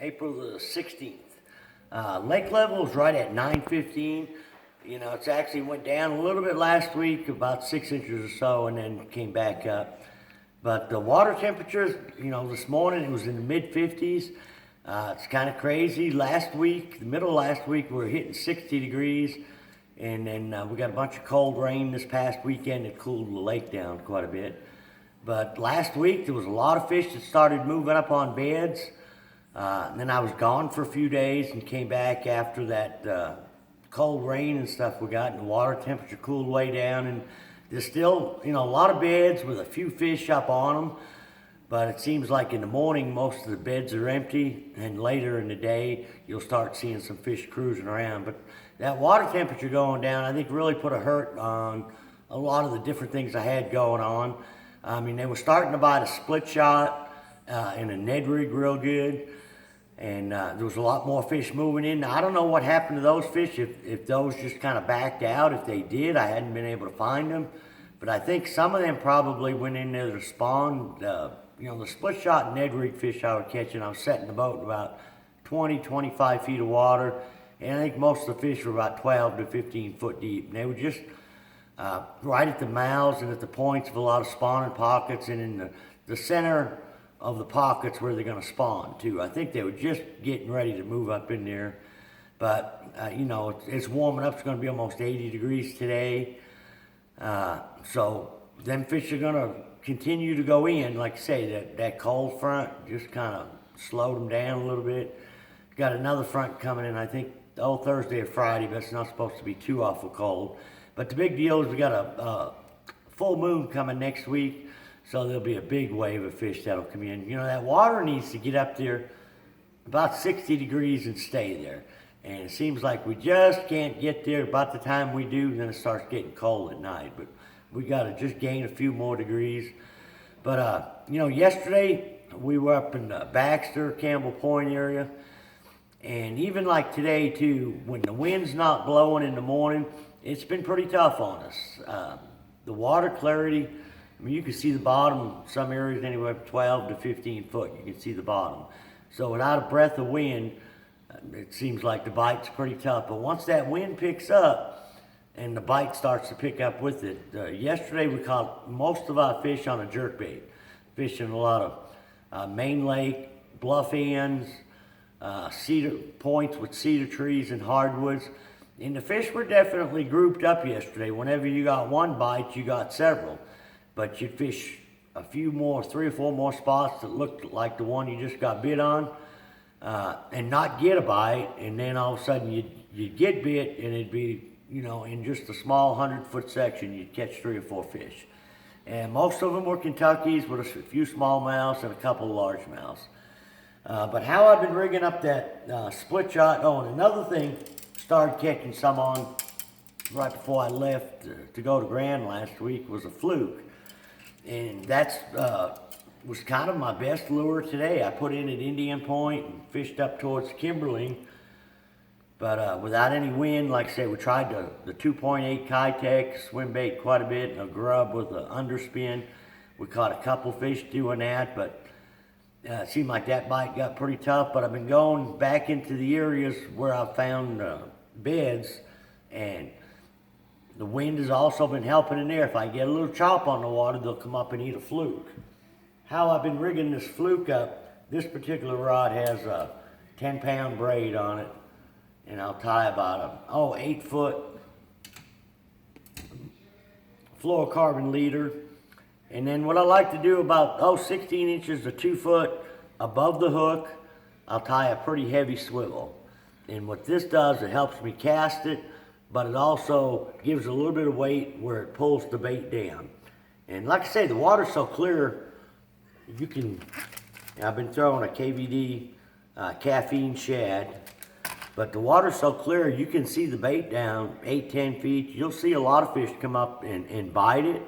April the 16th. Lake level is right at 9:15. You know, it's actually went down a little bit last week, about 6 inches or so, and then came back up. But the water temperatures, you know, this morning it was in the mid 50s. It's kind of crazy. Last week, the middle of last week, we were hitting 60 degrees. And then we got a bunch of cold rain this past weekend. It cooled the lake down quite a bit. But last week, there was a lot of fish that started moving up on beds. And then I was gone for a few days and came back after that cold rain and stuff we got, and the water temperature cooled way down. And there's still, you know, a lot of beds with a few fish up on them. But it seems like in the morning, most of the beds are empty, and later in the day, you'll start seeing some fish cruising around. But that water temperature going down, I think, really put a hurt on a lot of the different things I had going on. I mean, they were starting to bite a split shot and a Ned rig real good, and there was a lot more fish moving in. Now, I don't know what happened to those fish, if those just kind of backed out. If they did, I hadn't been able to find them. But I think some of them probably went in there to spawn. You know, the split shot Ned rig fish I was catching, I was setting the boat in about 20, 25 feet of water. And I think most of the fish were about 12 to 15 foot deep. And they were just right at the mouths and at the points of a lot of spawning pockets, and in the center of the pockets where they're going to spawn too. I think they were just getting ready to move up in there. But, you know, it's warming up. It's going to be almost 80 degrees today. So them fish are going to continue to go in. Like I say, that cold front just kind of slowed them down a little bit. Got another front coming in, I think, Thursday or Friday, but it's not supposed to be too awful cold. But the big deal is we got a full moon coming next week, so there'll be a big wave of fish that'll come in. You know, that water needs to get up there about 60 degrees and stay there. And it seems like we just can't get there. About the time we do, then it starts getting cold at night. But we got to just gain a few more degrees. But, you know, yesterday we were up in Baxter, Campbell Point area. And even like today, too, when the wind's not blowing in the morning, it's been pretty tough on us. The water clarity, I mean, you can see the bottom, some areas anywhere 12 to 15 foot, you can see the bottom. So without a breath of wind, it seems like the bite's pretty tough. But once that wind picks up and the bite starts to pick up with it, yesterday we caught most of our fish on a jerkbait, fishing a lot of main lake, bluff ends, cedar points with cedar trees and hardwoods. And the fish were definitely grouped up yesterday. Whenever you got one bite, you got several. But you'd fish a few more, 3 or 4 more spots that looked like the one you just got bit on, and not get a bite. And then all of a sudden you'd get bit, and it'd be, you know, in just a small 100-foot section, you'd catch 3 or 4 fish. And most of them were Kentuckies with a few smallmouths and a couple of largemouths. But how I've been rigging up that split shot. Oh, and another thing, started catching some on right before I left to go to Grand last week, was a fluke. And that's was kind of my best lure today. I put in at Indian Point and fished up towards Kimberling. But without any wind, like I said, we tried the 2.8 Kitech swim bait quite a bit, and a grub with an underspin. We caught a couple fish doing that, but it seemed like that bite got pretty tough. But I've been going back into the areas where I found beds, and the wind has also been helping in there. If I get a little chop on the water, they'll come up and eat a fluke. How I've been rigging this fluke up, this particular rod has a 10-pound braid on it, and I'll tie about a 8-foot fluorocarbon leader. And then what I like to do, about 16 inches to 2 foot above the hook, I'll tie a pretty heavy swivel. And what this does, it helps me cast it, but it also gives a little bit of weight where it pulls the bait down. And like I say, the water's so clear, you can, I've been throwing a KVD caffeine shad, but the water's so clear, you can see the bait down 8-10 feet. You'll see a lot of fish come up and bite it.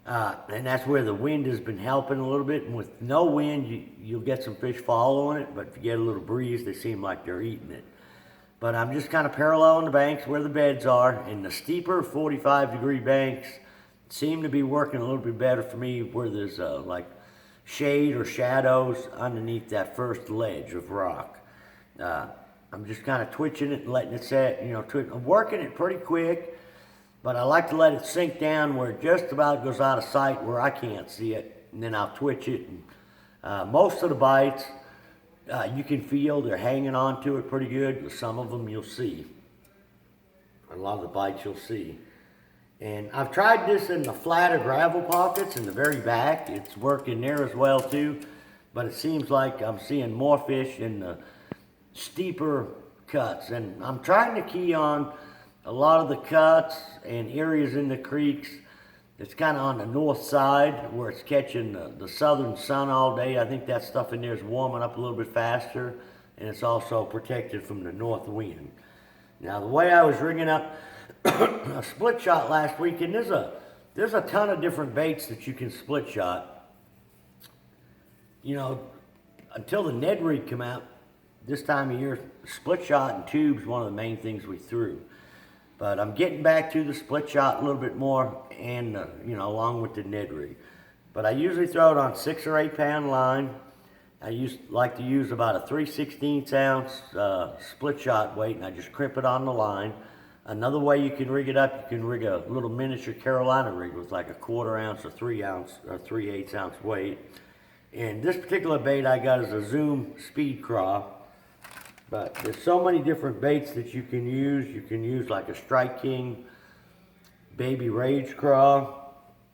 And that's where the wind has been helping a little bit. And with no wind, you'll get some fish following it, but if you get a little breeze, they seem like they're eating it. But I'm just kind of paralleling the banks where the beds are, and the steeper 45-degree banks seem to be working a little bit better for me, where there's like shade or shadows underneath that first ledge of rock. I'm just kind of twitching it and letting it set, I'm working it pretty quick, but I like to let it sink down where it just about goes out of sight where I can't see it, and then I'll twitch it. And, most of the bites, you can feel they're hanging on to it pretty good, but some of them you'll see. A lot of the bites you'll see. And I've tried this in the flatter gravel pockets in the very back. It's working there as well too, but it seems like I'm seeing more fish in the steeper cuts. And I'm trying to key on a lot of the cuts and areas in the creeks. It's kind of on the north side where it's catching the southern sun all day. I think that stuff in there is warming up a little bit faster, and it's also protected from the north wind. Now, the way I was rigging up a split shot last week, and there's a ton of different baits that you can split shot. Until the Ned rig come out this time of year, split shot and tubes one of the main things we threw. But I'm getting back to the split shot a little bit more, and along with the Ned rig. But I usually throw it on 6 or 8 pound line. I like to use about a 3/16 ounce split shot weight, and I just crimp it on the line. Another way you can rig it up, you can rig a little miniature Carolina rig with like a 1/4 ounce or 3 ounce or 3/8 ounce weight. And this particular bait I got is a Zoom Speed Craw. But there's so many different baits that you can use. You can use like a Strike King, Baby Rage Craw,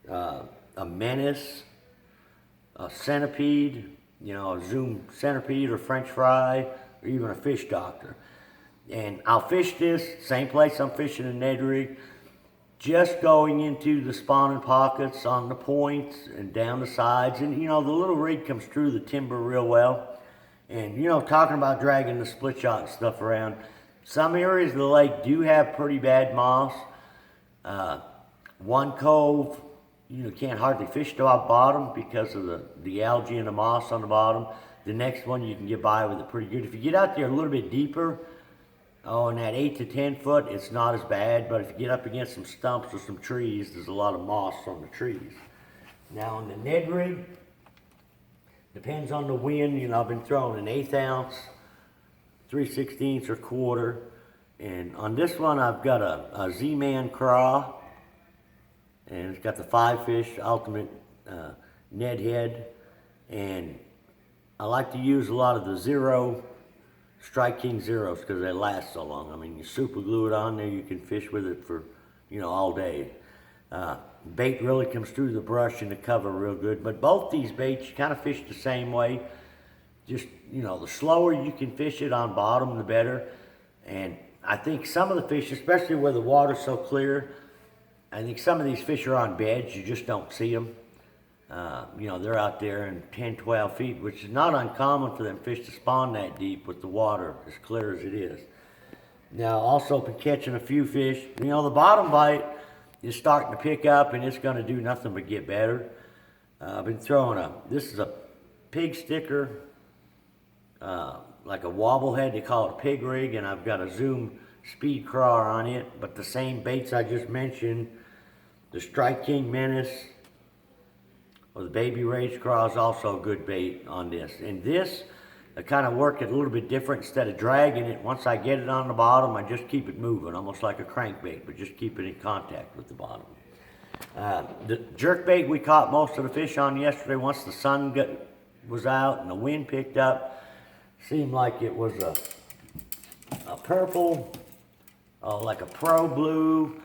a Menace, a Centipede, a Zoom Centipede or French Fry, or even a Fish Doctor. And I'll fish this, same place I'm fishing a Ned rig, just going into the spawning pockets on the points and down the sides. And the little rig comes through the timber real well. And talking about dragging the split shot and stuff around, some areas of the lake do have pretty bad moss. One cove, can't hardly fish to our bottom because of the algae and the moss on the bottom. The next one you can get by with it pretty good. If you get out there a little bit deeper, in that 8 to 10 foot, it's not as bad. But if you get up against some stumps or some trees, there's a lot of moss on the trees. Now on the Ned rig, depends on the wind. I've been throwing an 1/8 ounce, 3/16 or 1/4. And on this one, I've got a Z-Man Craw. And it's got the 5-fish ultimate Ned head. And I like to use a lot of the Strike King Zeros because they last so long. I mean, you super glue it on there, you can fish with it for, all day. Bait really comes through the brush and the cover real good. But both these baits, you kind of fish the same way. Just, the slower you can fish it on bottom, the better. And I think some of the fish, especially where the water's so clear, I think some of these fish are on beds, you just don't see them. They're out there in 10, 12 feet, which is not uncommon for them fish to spawn that deep with the water as clear as it is. Now, also been catching a few fish. The bottom bite is starting to pick up, and it's going to do nothing but get better. I've been throwing this is a pig sticker, like a wobble head, they call it a pig rig, and I've got a Zoom Speed Craw on it, but the same baits I just mentioned, the Strike King Menace, or the Baby Rage Craw is also a good bait on this. And this, I kind of work it a little bit different. Instead of dragging it, once I get it on the bottom, I just keep it moving, almost like a crankbait, but just keep it in contact with the bottom. The jerkbait we caught most of the fish on yesterday, once the sun was out and the wind picked up, seemed like it was a purple, like a Pro Blue,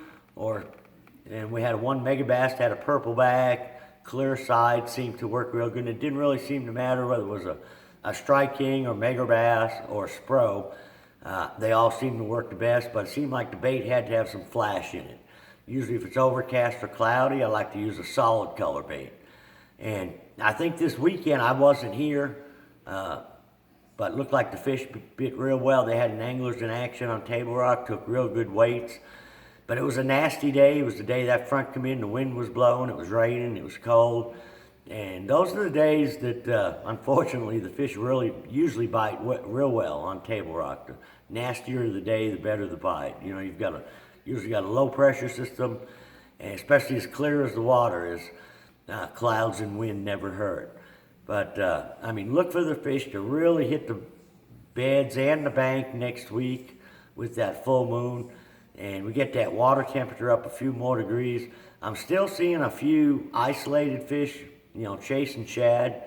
and we had one megabass had a purple back, clear side, seemed to work real good. And it didn't really seem to matter whether it was a Strike King or megabass or a Spro. They all seemed to work the best, but it seemed like the bait had to have some flash in it. Usually if it's overcast or cloudy, I like to use a solid color bait. And I think this weekend I wasn't here, but it looked like the fish bit real well. They had an anglers in action on Table Rock, took real good weights. But it was a nasty day. It was the day that front come in, the wind was blowing, it was raining, it was cold. And those are the days that, unfortunately, the fish usually bite real well on Table Rock. The nastier the day, the better the bite. You've usually got a low pressure system, and especially as clear as the water is, clouds and wind never hurt. But I mean, look for the fish to really hit the beds and the bank next week with that full moon, and we get that water temperature up a few more degrees. I'm still seeing a few isolated fish, chasing shad,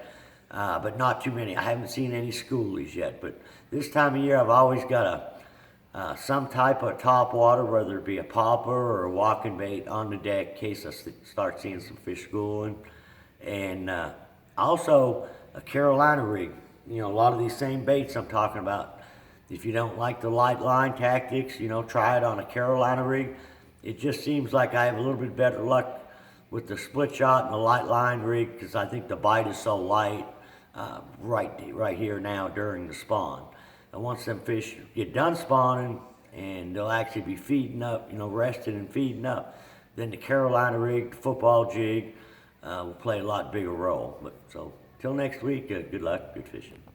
but not too many. I haven't seen any schoolies yet, but this time of year I've always got some type of top water, whether it be a popper or a walking bait on the deck in case I start seeing some fish schooling. And also a Carolina rig. A lot of these same baits I'm talking about. If you don't like the light line tactics, try it on a Carolina rig. It just seems like I have a little bit better luck with the split shot and the light line rig because I think the bite is so light right here now during the spawn. And once them fish get done spawning and they'll actually be feeding up, resting and feeding up, then the Carolina rig, the football jig will play a lot bigger role. But so till next week, good luck, good fishing.